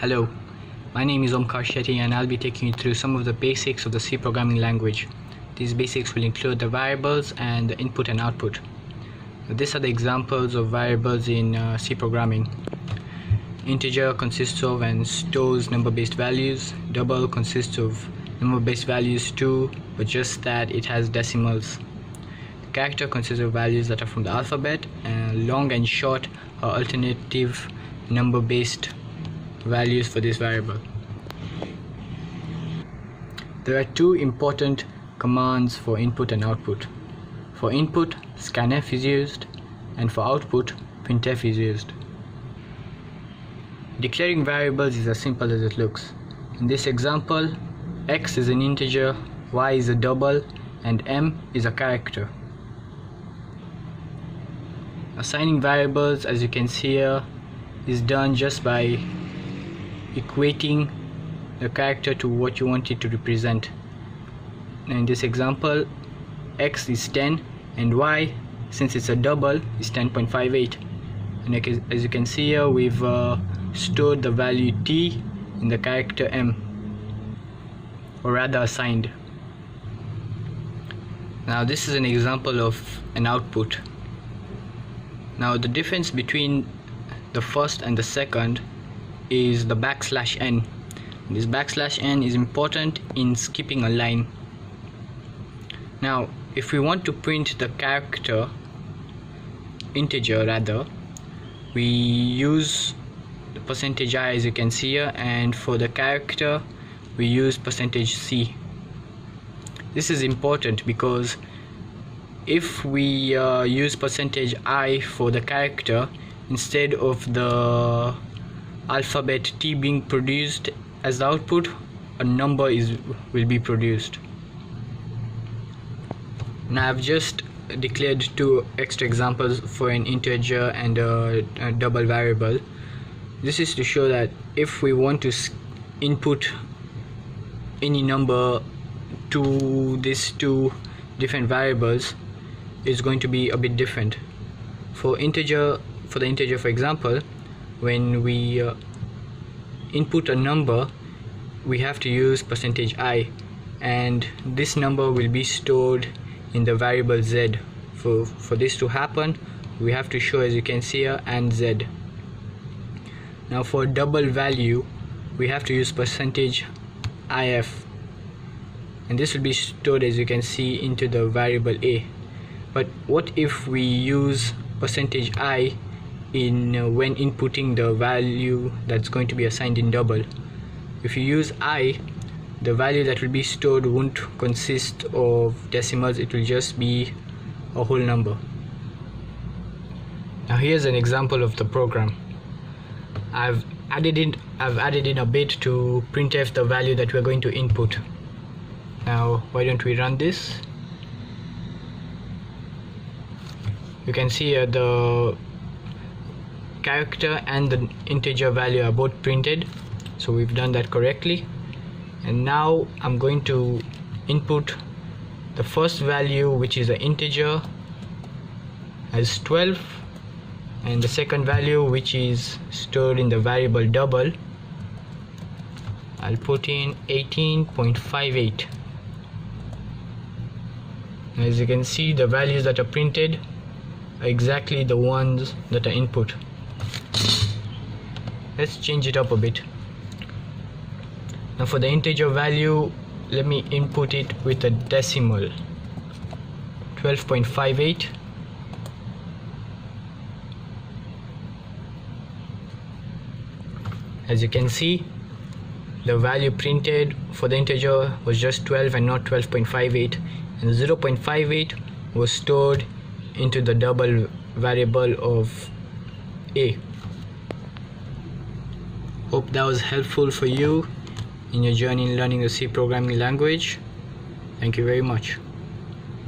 Hello, my name is Omkar Shetty and I'll be taking you through some of the basics of the C programming language. These basics will include the variables and the input and output. These are the examples of variables in C programming. Integer consists of and stores number-based values. Double consists of number-based values too, but just that it has decimals. Character consists of values that are from the alphabet, and long and short are alternative number-based values for this variable. There are two important commands for input and output. For input, scanf is used, and for output, printf is used. Declaring variables is as simple as it looks. In this example, x is an integer, y is a double, and m is a character. Assigning variables, as you can see here, is done just by equating the character to what you want it to represent. In this example, x is 10 and y, since it's a double, is 10.58. And as you can see here, we've stored the value t in the character m, or rather assigned. Now this is an example of an output. Now the difference between the first and the second is the \n. This \n is important in skipping a line. Now if we want to print the character, integer rather, we use the %i as you can see here, and for the character we use %c. This is important because if we use %i for the character instead of the alphabet t being produced as the output, a number will be produced. Now I've just declared two extra examples for an integer and a double variable. This is to show that if we want to input any number to these two different variables, it's going to be a bit different. For the integer for example, when we input a number, we have to use %i, and this number will be stored in the variable z. For this to happen, we have to show, as you can see here, and z. Now for double value, we have to use %if, and this will be stored, as you can see, into the variable a. But what if we use %i when inputting the value that's going to be assigned in double? If you use I, the value that will be stored won't consist of decimals, it will just be a whole number. Now here's an example of the program. I've added in a bit to printf the value that we're going to input. Now why don't we run this? You can see here the character and the integer value are both printed, so we've done that correctly. And now I'm going to input the first value, which is an integer, as 12, and the second value, which is stored in the variable double, I'll put in 18.58. As you can see, the values that are printed are exactly the ones that are input. Let's change it up a bit. Now for the integer value, let me input it with a decimal, 12.58. As you can see, the value printed for the integer was just 12 and not 12.58, and 0.58 was stored into the double variable of a. Hope that was helpful for you in your journey in learning the C programming language. Thank you very much.